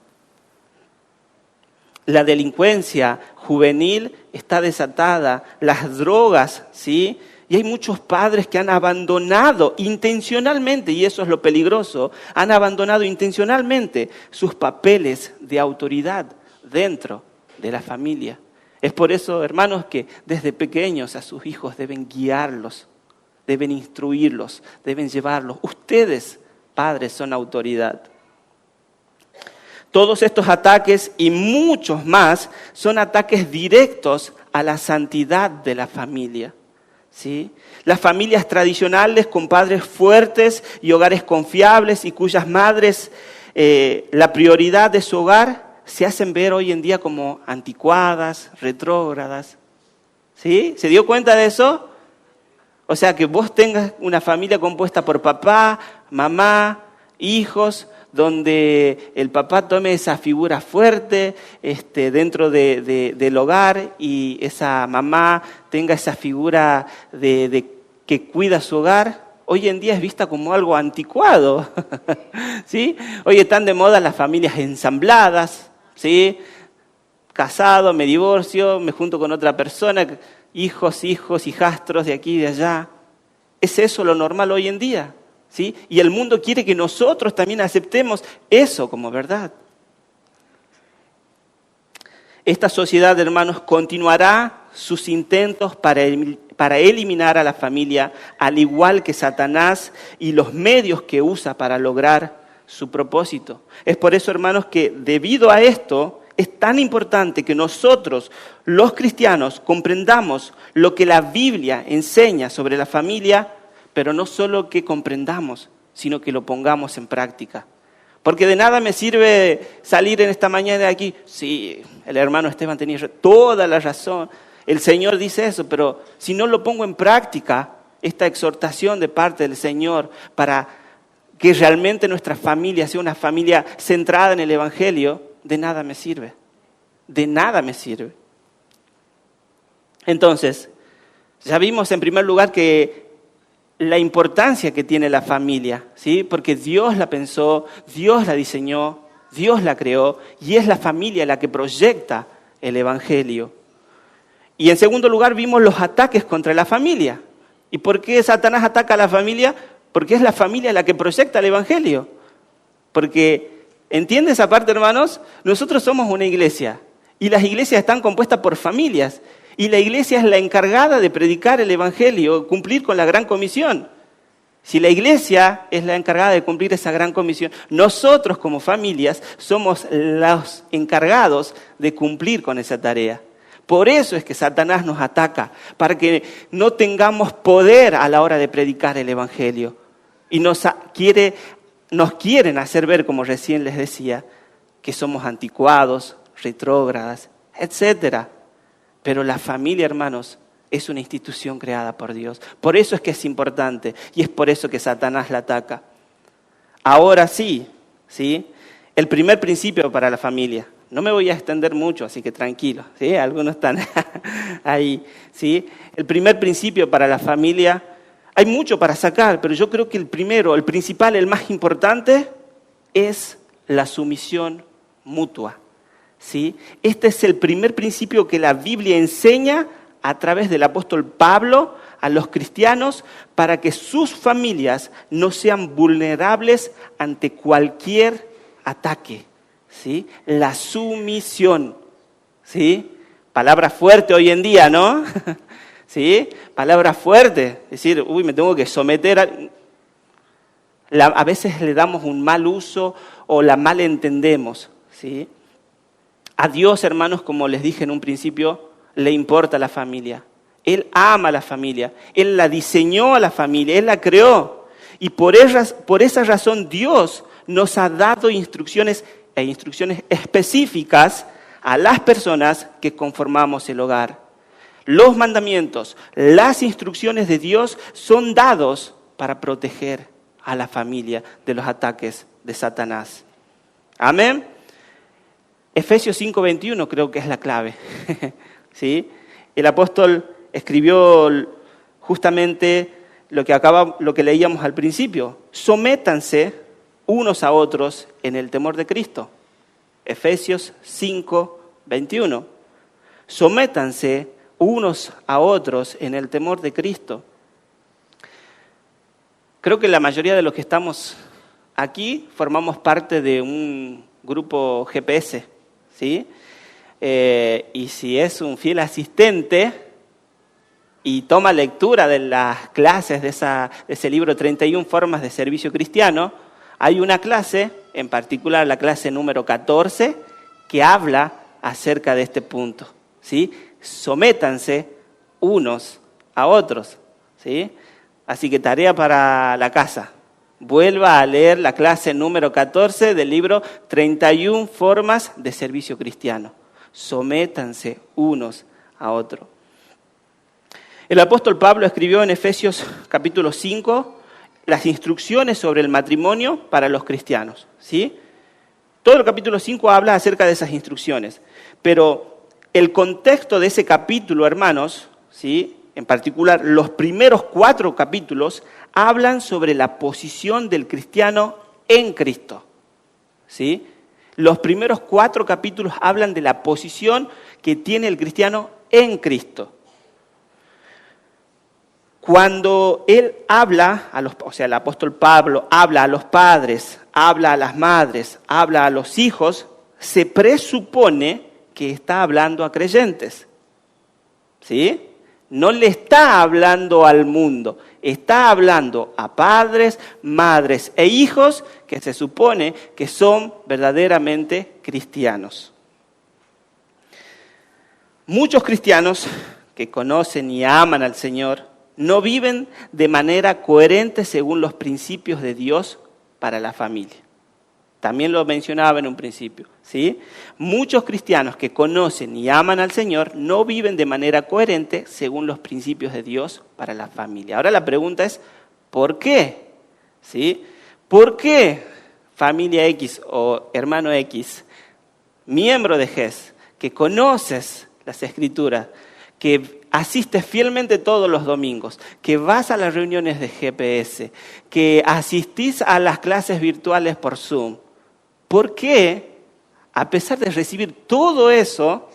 La delincuencia juvenil está desatada, las drogas, ¿sí? Y hay muchos padres que han abandonado intencionalmente, y eso es lo peligroso, han abandonado intencionalmente sus papeles de autoridad dentro de la familia. Es por eso, hermanos, que desde pequeños a sus hijos deben guiarlos, deben instruirlos, deben llevarlos. Ustedes, padres, son autoridad. Todos estos ataques y muchos más son ataques directos a la santidad de la familia. ¿sí? Las familias tradicionales con padres fuertes y hogares confiables y cuyas madres, la prioridad de su hogar, se hacen ver hoy en día como anticuadas, retrógradas. ¿Sí? ¿Se dio cuenta de eso? O sea, que vos tengas una familia compuesta por papá, mamá, hijos, donde el papá tome esa figura fuerte dentro del hogar y esa mamá tenga esa figura de que cuida su hogar, hoy en día es vista como algo anticuado. ¿Sí? Hoy están de moda las familias ensambladas, ¿sí? Casado, me divorcio, me junto con otra persona, hijos, hijastros de aquí y de allá. ¿Es eso lo normal hoy en día? ¿Sí? Y el mundo quiere que nosotros también aceptemos eso como verdad. Esta sociedad, hermanos, continuará sus intentos para eliminar a la familia, al igual que Satanás y los medios que usa para lograr su propósito. Es por eso, hermanos, que debido a esto es tan importante que nosotros, los cristianos, comprendamos lo que la Biblia enseña sobre la familia, pero no solo que comprendamos, sino que lo pongamos en práctica. Porque de nada me sirve salir en esta mañana de aquí. Sí, el hermano Esteban tenía toda la razón. El Señor dice eso, pero si no lo pongo en práctica, esta exhortación de parte del Señor para que realmente nuestra familia sea una familia centrada en el Evangelio, de nada me sirve. De nada me sirve. Entonces, ya vimos en primer lugar que la importancia que tiene la familia, ¿sí? Porque Dios la pensó, Dios la diseñó, Dios la creó y es la familia la que proyecta el Evangelio. Y en segundo lugar vimos los ataques contra la familia. ¿Y por qué Satanás ataca a la familia? Porque es la familia la que proyecta el Evangelio. Porque, ¿entiende esa parte, hermanos? Nosotros somos una iglesia y las iglesias están compuestas por familias. Y la iglesia es la encargada de predicar el Evangelio, cumplir con la gran comisión. Si la iglesia es la encargada de cumplir esa gran comisión, nosotros como familias somos los encargados de cumplir con esa tarea. Por eso es que Satanás nos ataca, para que no tengamos poder a la hora de predicar el Evangelio. Y nos quieren hacer ver, como recién les decía, que somos anticuados, retrógradas, etcétera. Pero la familia, hermanos, es una institución creada por Dios. Por eso es que es importante y es por eso que Satanás la ataca. Ahora sí, el primer principio para la familia. No me voy a extender mucho, así que tranquilo, ¿sí? Algunos están ahí, ¿sí? El primer principio para la familia, hay mucho para sacar, pero yo creo que el primero, el principal, el más importante, es la sumisión mutua. ¿Sí? Este es el primer principio que la Biblia enseña a través del apóstol Pablo a los cristianos para que sus familias no sean vulnerables ante cualquier ataque. ¿Sí? La sumisión. ¿Sí? Palabra fuerte hoy en día, ¿no? ¿Sí? Palabra fuerte. Es decir, me tengo que someter a veces le damos un mal uso o la malentendemos. ¿Sí? A Dios, hermanos, como les dije en un principio, le importa la familia. Él ama a la familia. Él la diseñó a la familia. Él la creó. Y por esa razón Dios nos ha dado instrucciones específicas a las personas que conformamos el hogar. Los mandamientos, las instrucciones de Dios son dados para proteger a la familia de los ataques de Satanás. Amén. Efesios 5:21 creo que es la clave. ¿Sí? El apóstol escribió justamente lo que leíamos al principio. Sométanse unos a otros en el temor de Cristo. Efesios 5:21. Sométanse unos a otros en el temor de Cristo. Creo que la mayoría de los que estamos aquí formamos parte de un grupo GPS. ¿Sí? Y si es un fiel asistente y toma lectura de las clases de ese libro 31 formas de servicio cristiano, hay una clase, en particular la clase número 14, que habla acerca de este punto. ¿Sí? Sométanse unos a otros. ¿sí? Así que tarea para la casa. Vuelva a leer la clase número 14 del libro 31 formas de servicio cristiano. Sométanse unos a otros. El apóstol Pablo escribió en Efesios capítulo 5 las instrucciones sobre el matrimonio para los cristianos, ¿sí? Todo el capítulo 5 habla acerca de esas instrucciones, pero el contexto de ese capítulo, hermanos, ¿sí? En particular, los primeros 4 capítulos hablan sobre la posición del cristiano en Cristo, ¿sí? Los primeros 4 capítulos hablan de la posición que tiene el cristiano en Cristo. Cuando él habla, el apóstol Pablo habla a los padres, habla a las madres, habla a los hijos, se presupone que está hablando a creyentes, ¿sí? No le está hablando al mundo, está hablando a padres, madres e hijos que se supone que son verdaderamente cristianos. Muchos cristianos que conocen y aman al Señor no viven de manera coherente según los principios de Dios para la familia. También lo mencionaba en un principio, ¿sí? Muchos cristianos que conocen y aman al Señor no viven de manera coherente según los principios de Dios para la familia. Ahora la pregunta es, ¿por qué? ¿Sí? ¿Por qué familia X o hermano X, miembro de GES, que conoces las Escrituras, que asistes fielmente todos los domingos, que vas a las reuniones de GPS, que asistís a las clases virtuales por Zoom, ¿por qué, a pesar de recibir todo eso,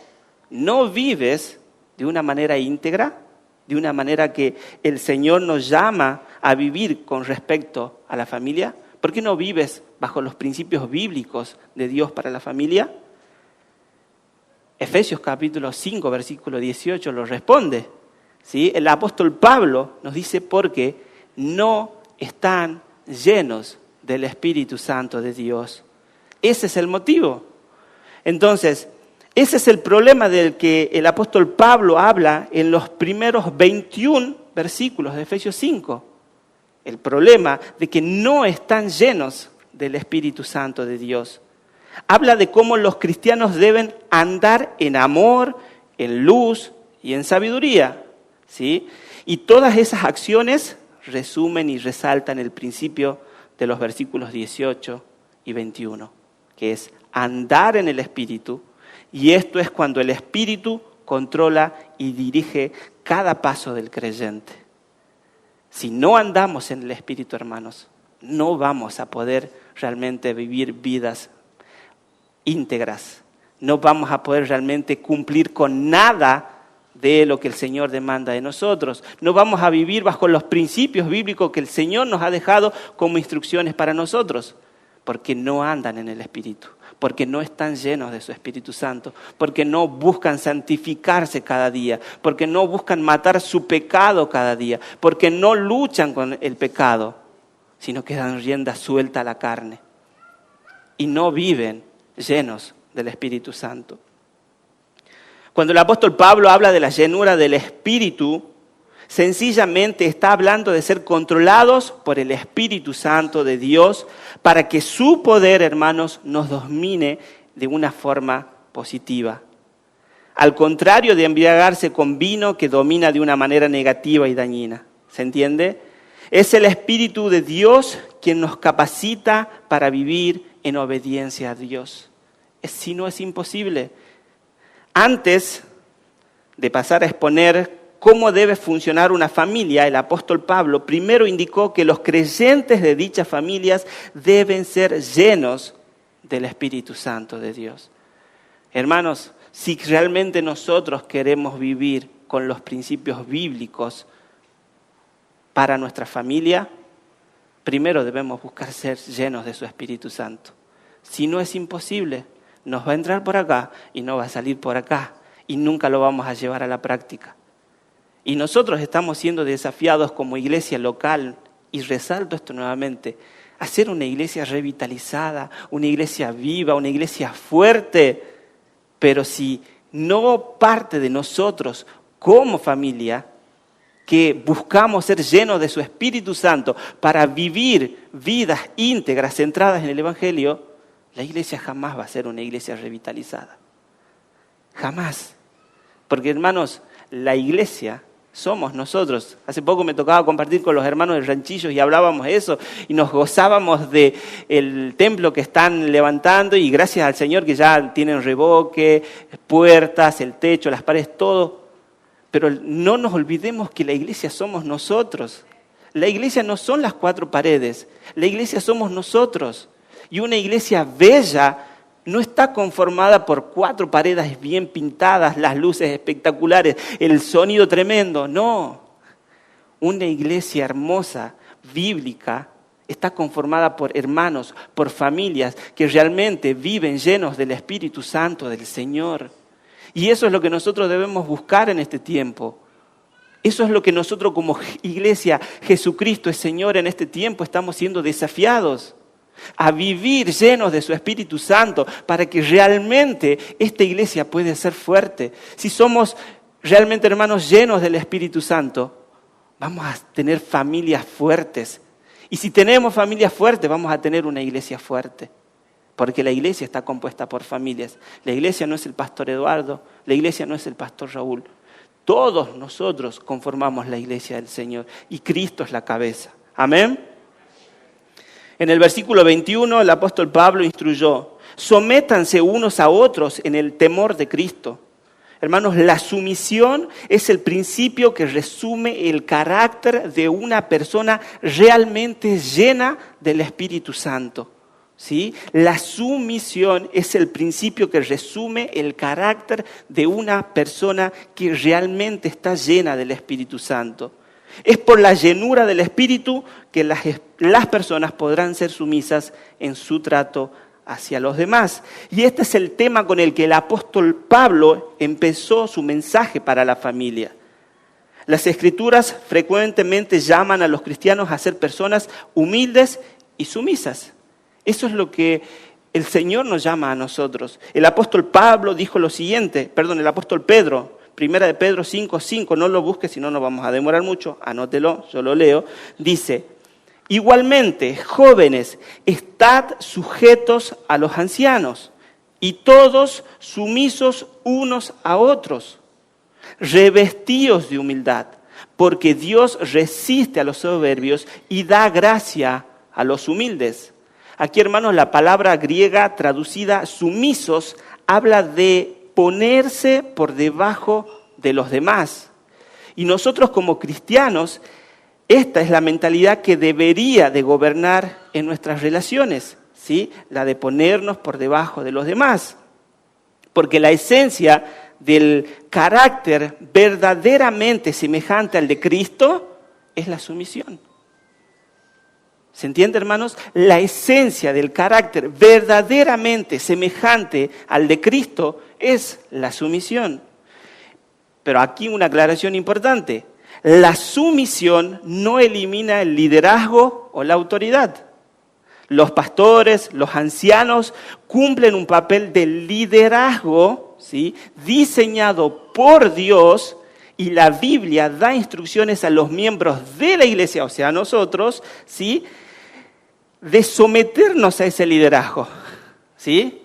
no vives de una manera íntegra, de una manera que el Señor nos llama a vivir con respecto a la familia? ¿Por qué no vives bajo los principios bíblicos de Dios para la familia? Efesios capítulo 5, versículo 18 lo responde, ¿sí? El apóstol Pablo nos dice porque no están llenos del Espíritu Santo de Dios. Ese es el motivo. Entonces, ese es el problema del que el apóstol Pablo habla en los primeros 21 versículos de Efesios 5. El problema de que no están llenos del Espíritu Santo de Dios. Habla de cómo los cristianos deben andar en amor, en luz y en sabiduría, ¿sí? Y todas esas acciones resumen y resaltan el principio de los versículos 18 y 21, que es andar en el Espíritu, y esto es cuando el Espíritu controla y dirige cada paso del creyente. Si no andamos en el Espíritu, hermanos, no vamos a poder realmente vivir vidas íntegras. No vamos a poder realmente cumplir con nada de lo que el Señor demanda de nosotros. No vamos a vivir bajo los principios bíblicos que el Señor nos ha dejado como instrucciones para nosotros, porque no andan en el Espíritu, porque no están llenos de su Espíritu Santo, porque no buscan santificarse cada día, porque no buscan matar su pecado cada día, porque no luchan con el pecado, sino que dan rienda suelta a la carne y no viven llenos del Espíritu Santo. Cuando el apóstol Pablo habla de la llenura del Espíritu, sencillamente está hablando de ser controlados por el Espíritu Santo de Dios para que su poder, hermanos, nos domine de una forma positiva. Al contrario de embriagarse con vino que domina de una manera negativa y dañina. ¿Se entiende? Es el Espíritu de Dios quien nos capacita para vivir en obediencia a Dios. Si no, es imposible. Antes de pasar a exponer cómo debe funcionar una familia, el apóstol Pablo primero indicó que los creyentes de dichas familias deben ser llenos del Espíritu Santo de Dios. Hermanos, si realmente nosotros queremos vivir con los principios bíblicos para nuestra familia, primero debemos buscar ser llenos de su Espíritu Santo. Si no, es imposible. Nos va a entrar por acá y no va a salir por acá y nunca lo vamos a llevar a la práctica. Y nosotros estamos siendo desafiados como iglesia local, y resalto esto nuevamente, a ser una iglesia revitalizada, una iglesia viva, una iglesia fuerte. Pero si no parte de nosotros como familia, que buscamos ser llenos de su Espíritu Santo para vivir vidas íntegras, centradas en el Evangelio, la iglesia jamás va a ser una iglesia revitalizada. Jamás. Porque, hermanos, la iglesia somos nosotros. Hace poco me tocaba compartir con los hermanos de Ranchillos y hablábamos de eso y nos gozábamos del templo que están levantando y gracias al Señor que ya tienen revoque, puertas, el techo, las paredes, todo. Pero no nos olvidemos que la iglesia somos nosotros. La iglesia no son las 4 paredes, la iglesia somos nosotros. Y una iglesia bella no está conformada por 4 paredes bien pintadas, las luces espectaculares, el sonido tremendo. No, una iglesia hermosa, bíblica, está conformada por hermanos, por familias que realmente viven llenos del Espíritu Santo del Señor. Y eso es lo que nosotros debemos buscar en este tiempo. Eso es lo que nosotros como iglesia, Jesucristo es Señor en este tiempo, estamos siendo desafiados a vivir llenos de su Espíritu Santo para que realmente esta iglesia pueda ser fuerte. Si somos realmente, hermanos, llenos del Espíritu Santo, vamos a tener familias fuertes. Y si tenemos familias fuertes, vamos a tener una iglesia fuerte. Porque la iglesia está compuesta por familias. La iglesia no es el pastor Eduardo, la iglesia no es el pastor Raúl. Todos nosotros conformamos la iglesia del Señor y Cristo es la cabeza. Amén. En el versículo 21 el apóstol Pablo instruyó: sométanse unos a otros en el temor de Cristo. Hermanos, la sumisión es el principio que resume el carácter de una persona realmente llena del Espíritu Santo. ¿Sí? La sumisión es el principio que resume el carácter de una persona que realmente está llena del Espíritu Santo. Es por la llenura del Espíritu que las personas podrán ser sumisas en su trato hacia los demás. Y este es el tema con el que el apóstol Pablo empezó su mensaje para la familia. Las Escrituras frecuentemente llaman a los cristianos a ser personas humildes y sumisas. Eso es lo que el Señor nos llama a nosotros. El apóstol Pedro dijo lo siguiente, 1 de Pedro 5:5, no lo busques, si no nos vamos a demorar mucho, anótelo, yo lo leo, dice: igualmente, jóvenes, estad sujetos a los ancianos, y todos sumisos unos a otros, revestidos de humildad, porque Dios resiste a los soberbios y da gracia a los humildes. Aquí, hermanos, la palabra griega traducida sumisos habla de ponerse por debajo de los demás. Y nosotros como cristianos, esta es la mentalidad que debería de gobernar en nuestras relaciones, ¿sí? La de ponernos por debajo de los demás. Porque la esencia del carácter verdaderamente semejante al de Cristo es la sumisión. ¿Se entiende, hermanos? La esencia del carácter verdaderamente semejante al de Cristo es la sumisión. Pero aquí una aclaración importante. La sumisión no elimina el liderazgo o la autoridad. Los pastores, los ancianos cumplen un papel de liderazgo, ¿sí?, diseñado por Dios, y la Biblia da instrucciones a los miembros de la iglesia, o sea, a nosotros, ¿sí?, de someternos a ese liderazgo, ¿sí?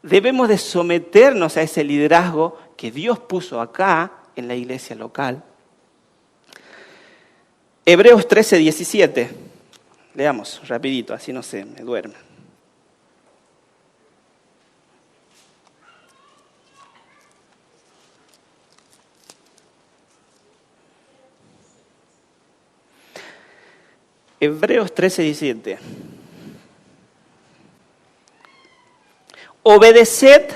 Debemos de someternos a ese liderazgo que Dios puso acá en la iglesia local. Hebreos 13:17. Leamos rapidito, así no se me duerme. Hebreos 13:17. Obedeced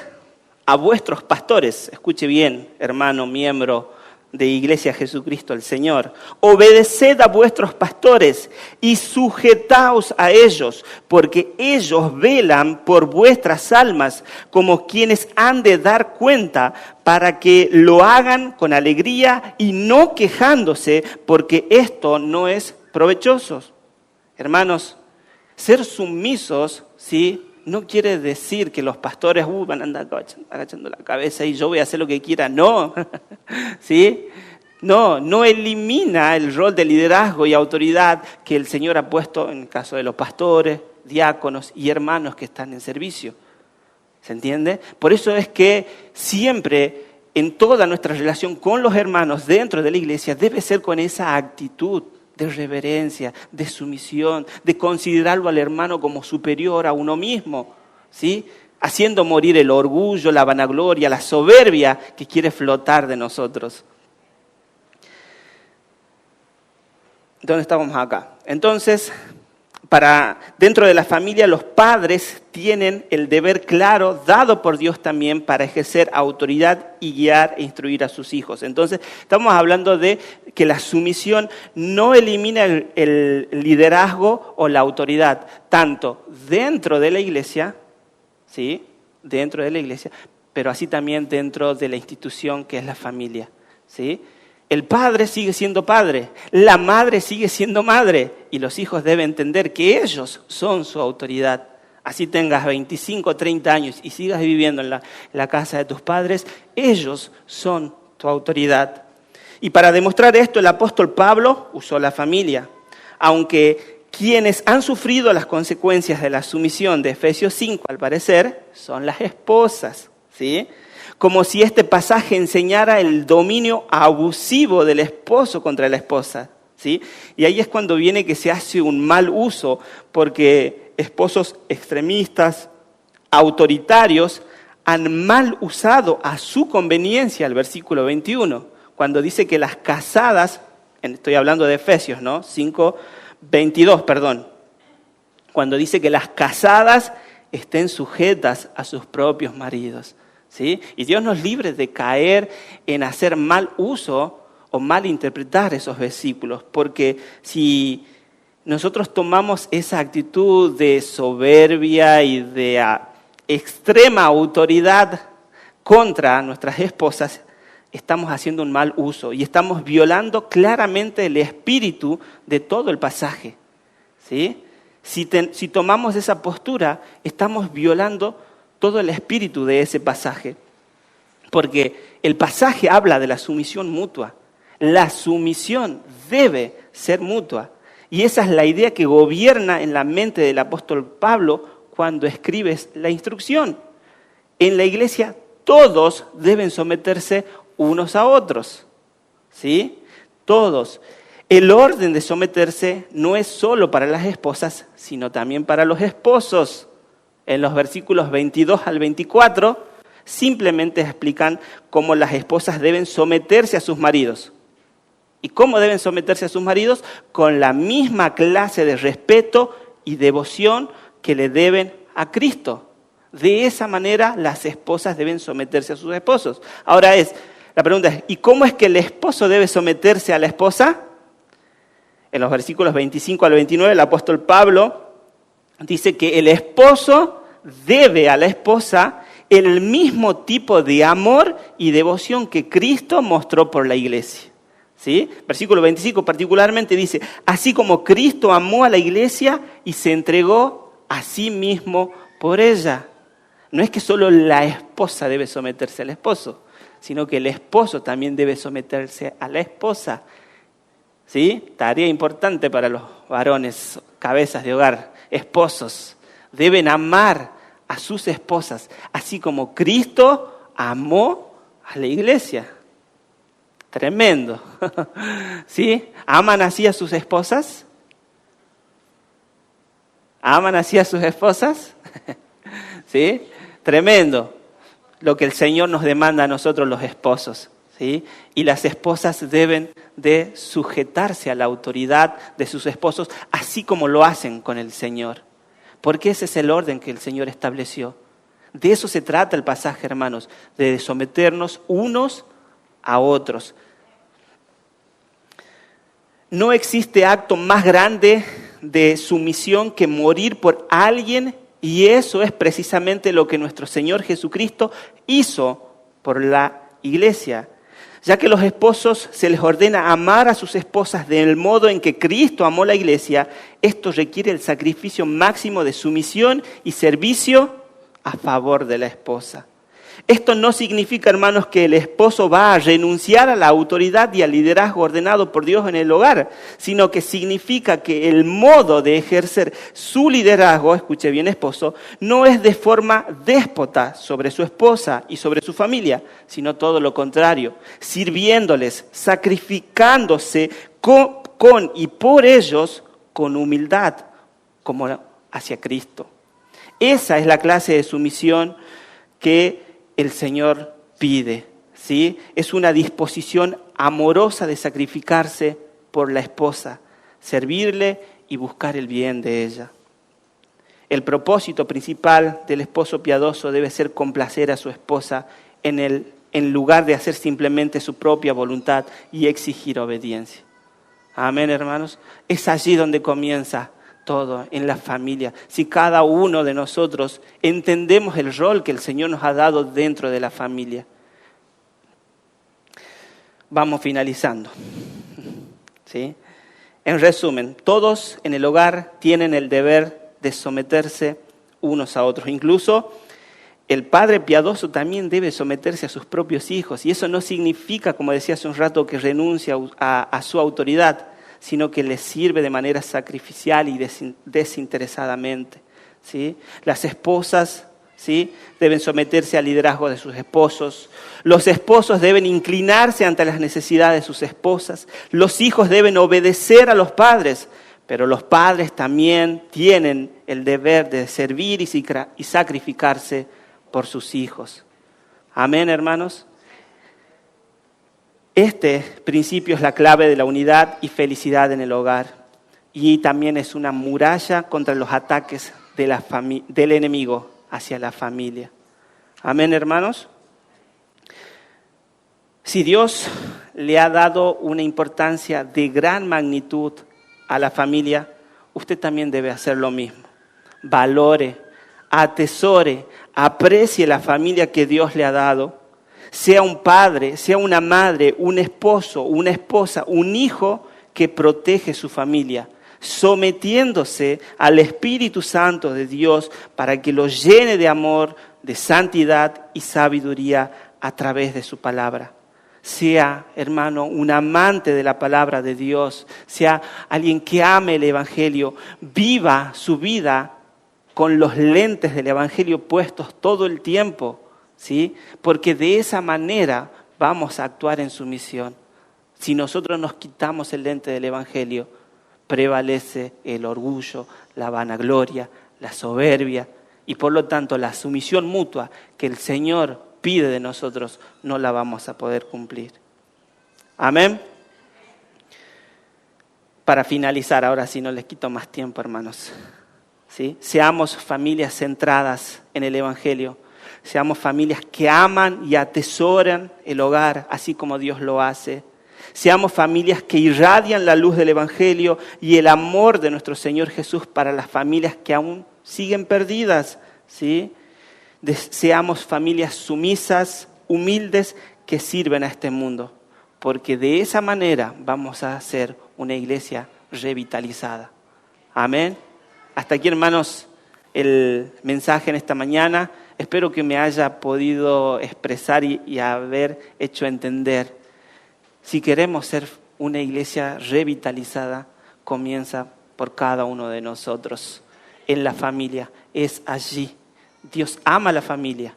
a vuestros pastores. Escuche bien, hermano, miembro de Iglesia Jesucristo el Señor. Obedeced a vuestros pastores y sujetaos a ellos, porque ellos velan por vuestras almas como quienes han de dar cuenta, para que lo hagan con alegría y no quejándose, porque esto no es provechosos. Hermanos, ser sumisos, ¿sí?, no quiere decir que los pastores van a andar agachando la cabeza y yo voy a hacer lo que quiera. No, ¿sí? No elimina el rol de liderazgo y autoridad que el Señor ha puesto en el caso de los pastores, diáconos y hermanos que están en servicio. ¿Se entiende? Por eso es que siempre en toda nuestra relación con los hermanos dentro de la iglesia debe ser con esa actitud de reverencia, de sumisión, de considerarlo al hermano como superior a uno mismo, ¿sí? Haciendo morir el orgullo, la vanagloria, la soberbia que quiere flotar de nosotros. ¿Dónde estábamos acá? Entonces, dentro de la familia, los padres tienen el deber claro, dado por Dios también, para ejercer autoridad y guiar e instruir a sus hijos. Entonces, estamos hablando de que la sumisión no elimina el liderazgo o la autoridad, tanto dentro de la iglesia, ¿sí? Dentro de la iglesia, pero así también dentro de la institución que es la familia, ¿sí? El padre sigue siendo padre, la madre sigue siendo madre y los hijos deben entender que ellos son su autoridad. Así tengas 25 o 30 años y sigas viviendo en la casa de tus padres, ellos son tu autoridad. Y para demostrar esto, el apóstol Pablo usó la familia. Aunque quienes han sufrido las consecuencias de la sumisión de Efesios 5, al parecer, son las esposas, ¿sí? Como si este pasaje enseñara el dominio abusivo del esposo contra la esposa, ¿sí? Y ahí es cuando viene que se hace un mal uso, porque esposos extremistas, autoritarios, han mal usado a su conveniencia el versículo 21, cuando dice que las casadas, estoy hablando de Efesios, ¿no? 5:22, perdón, cuando dice que las casadas estén sujetas a sus propios maridos. ¿Sí? Y Dios nos libre de caer en hacer mal uso o mal interpretar esos versículos, porque si nosotros tomamos esa actitud de soberbia y de extrema autoridad contra nuestras esposas, estamos haciendo un mal uso y estamos violando claramente el espíritu de todo el pasaje, ¿sí? Si tomamos esa postura, estamos violando todo el espíritu de ese pasaje. Porque el pasaje habla de la sumisión mutua. La sumisión debe ser mutua. Y esa es la idea que gobierna en la mente del apóstol Pablo cuando escribe la instrucción. En la iglesia todos deben someterse unos a otros. ¿Sí? Todos. El orden de someterse no es solo para las esposas, sino también para los esposos. En los versículos 22 al 24, simplemente explican cómo las esposas deben someterse a sus maridos. ¿Y cómo deben someterse a sus maridos? Con la misma clase de respeto y devoción que le deben a Cristo. De esa manera las esposas deben someterse a sus esposos. Ahora la pregunta es, ¿y cómo es que el esposo debe someterse a la esposa? En los versículos 25 al 29, el apóstol Pablo dice que el esposo debe a la esposa el mismo tipo de amor y devoción que Cristo mostró por la iglesia. ¿Sí? Versículo 25 particularmente dice, así como Cristo amó a la iglesia y se entregó a sí mismo por ella. No es que solo la esposa debe someterse al esposo, sino que el esposo también debe someterse a la esposa. ¿Sí? Tarea importante para los varones, cabezas de hogar, esposos. Deben amar a sus esposas, así como Cristo amó a la iglesia. Tremendo. ¿Sí? ¿Aman así a sus esposas? ¿Aman así a sus esposas? ¿Sí? Tremendo lo que el Señor nos demanda a nosotros los esposos. ¿Sí? Y las esposas deben de sujetarse a la autoridad de sus esposos, así como lo hacen con el Señor. Porque ese es el orden que el Señor estableció. De eso se trata el pasaje, hermanos, de someternos unos a otros. No existe acto más grande de sumisión que morir por alguien, y eso es precisamente lo que nuestro Señor Jesucristo hizo por la iglesia. Ya que los esposos se les ordena amar a sus esposas del modo en que Cristo amó la iglesia, esto requiere el sacrificio máximo de sumisión y servicio a favor de la esposa. Esto no significa, hermanos, que el esposo va a renunciar a la autoridad y al liderazgo ordenado por Dios en el hogar, sino que significa que el modo de ejercer su liderazgo, escuche bien esposo, no es de forma déspota sobre su esposa y sobre su familia, sino todo lo contrario, sirviéndoles, sacrificándose con y por ellos con humildad, como hacia Cristo. Esa es la clase de sumisión que el Señor pide, ¿sí? Es una disposición amorosa de sacrificarse por la esposa, servirle y buscar el bien de ella. El propósito principal del esposo piadoso debe ser complacer a su esposa en lugar de hacer simplemente su propia voluntad y exigir obediencia. Amén, hermanos. Es allí donde comienza todo, en la familia. Si cada uno de nosotros entendemos el rol que el Señor nos ha dado dentro de la familia. Vamos finalizando. ¿Sí? En resumen, todos en el hogar tienen el deber de someterse unos a otros. Incluso el padre piadoso también debe someterse a sus propios hijos. Y eso no significa, como decía hace un rato, que renuncia a su autoridad, sino que les sirve de manera sacrificial y desinteresadamente, ¿sí? Las esposas, ¿sí?, deben someterse al liderazgo de sus esposos. Los esposos deben inclinarse ante las necesidades de sus esposas. Los hijos deben obedecer a los padres, pero los padres también tienen el deber de servir y sacrificarse por sus hijos. Amén, hermanos. Este principio es la clave de la unidad y felicidad en el hogar y también es una muralla contra los ataques del enemigo hacia la familia. Amén, hermanos. Si Dios le ha dado una importancia de gran magnitud a la familia, usted también debe hacer lo mismo. Valore, atesore, aprecie la familia que Dios le ha dado. Sea un padre, sea una madre, un esposo, una esposa, un hijo que protege su familia, sometiéndose al Espíritu Santo de Dios para que lo llene de amor, de santidad y sabiduría a través de su palabra. Sea, hermano, un amante de la palabra de Dios, sea alguien que ame el Evangelio, viva su vida con los lentes del Evangelio puestos todo el tiempo, ¿sí? Porque de esa manera vamos a actuar en sumisión. Si nosotros nos quitamos el lente del Evangelio, prevalece el orgullo, la vanagloria, la soberbia y por lo tanto la sumisión mutua que el Señor pide de nosotros no la vamos a poder cumplir. Amén. Para finalizar, ahora sí no les quito más tiempo, hermanos, ¿sí? Seamos familias centradas en el Evangelio. Seamos familias que aman y atesoran el hogar, así como Dios lo hace. Seamos familias que irradian la luz del Evangelio y el amor de nuestro Señor Jesús para las familias que aún siguen perdidas, ¿sí? Seamos familias sumisas, humildes, que sirven a este mundo, porque de esa manera vamos a ser una iglesia revitalizada. Amén. Hasta aquí, hermanos, el mensaje en esta mañana. Espero que me haya podido expresar y haber hecho entender. Si queremos ser una iglesia revitalizada, comienza por cada uno de nosotros. En la familia, es allí. Dios ama a la familia,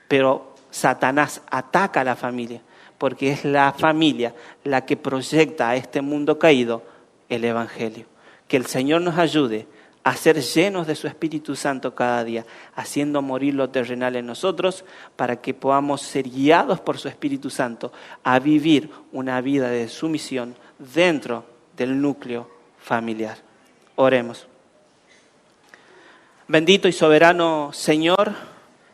pero Satanás ataca a la familia, porque es la familia la que proyecta a este mundo caído el Evangelio. Que el Señor nos ayude a ser llenos de su Espíritu Santo cada día, haciendo morir lo terrenal en nosotros, para que podamos ser guiados por su Espíritu Santo a vivir una vida de sumisión dentro del núcleo familiar. Oremos. Bendito y soberano Señor,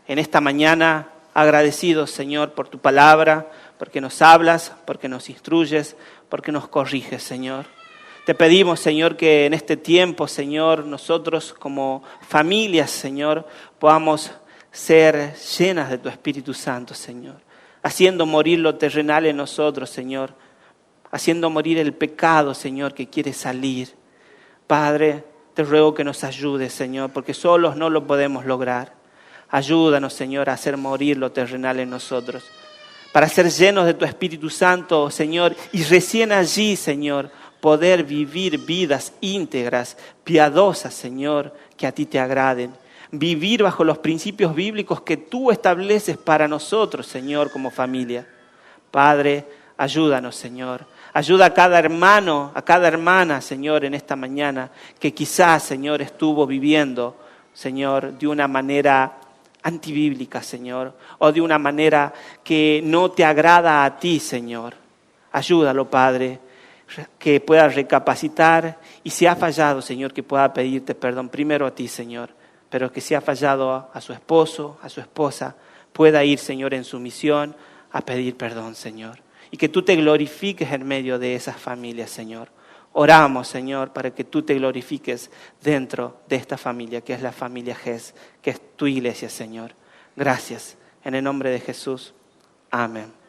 en esta mañana agradecidos, Señor, por tu palabra, porque nos hablas, porque nos instruyes, porque nos corriges, Señor. Te pedimos, Señor, que en este tiempo, Señor, nosotros como familias, Señor, podamos ser llenas de tu Espíritu Santo, Señor, haciendo morir lo terrenal en nosotros, Señor, haciendo morir el pecado, Señor, que quiere salir. Padre, te ruego que nos ayudes, Señor, porque solos no lo podemos lograr. Ayúdanos, Señor, a hacer morir lo terrenal en nosotros, para ser llenos de tu Espíritu Santo, Señor, y recién allí, Señor, poder vivir vidas íntegras, piadosas, Señor, que a ti te agraden. Vivir bajo los principios bíblicos que tú estableces para nosotros, Señor, como familia. Padre, ayúdanos, Señor. Ayuda a cada hermano, a cada hermana, Señor, en esta mañana, que quizás, Señor, estuvo viviendo, Señor, de una manera antibíblica, Señor, o de una manera que no te agrada a ti, Señor. Ayúdalo, Padre, que pueda recapacitar y si ha fallado, Señor, que pueda pedirte perdón primero a ti, Señor, pero que si ha fallado a su esposo, a su esposa, pueda ir, Señor, en su misión a pedir perdón, Señor. Y que tú te glorifiques en medio de esas familias, Señor. Oramos, Señor, para que tú te glorifiques dentro de esta familia, que es la familia GES, que es tu iglesia, Señor. Gracias. En el nombre de Jesús. Amén.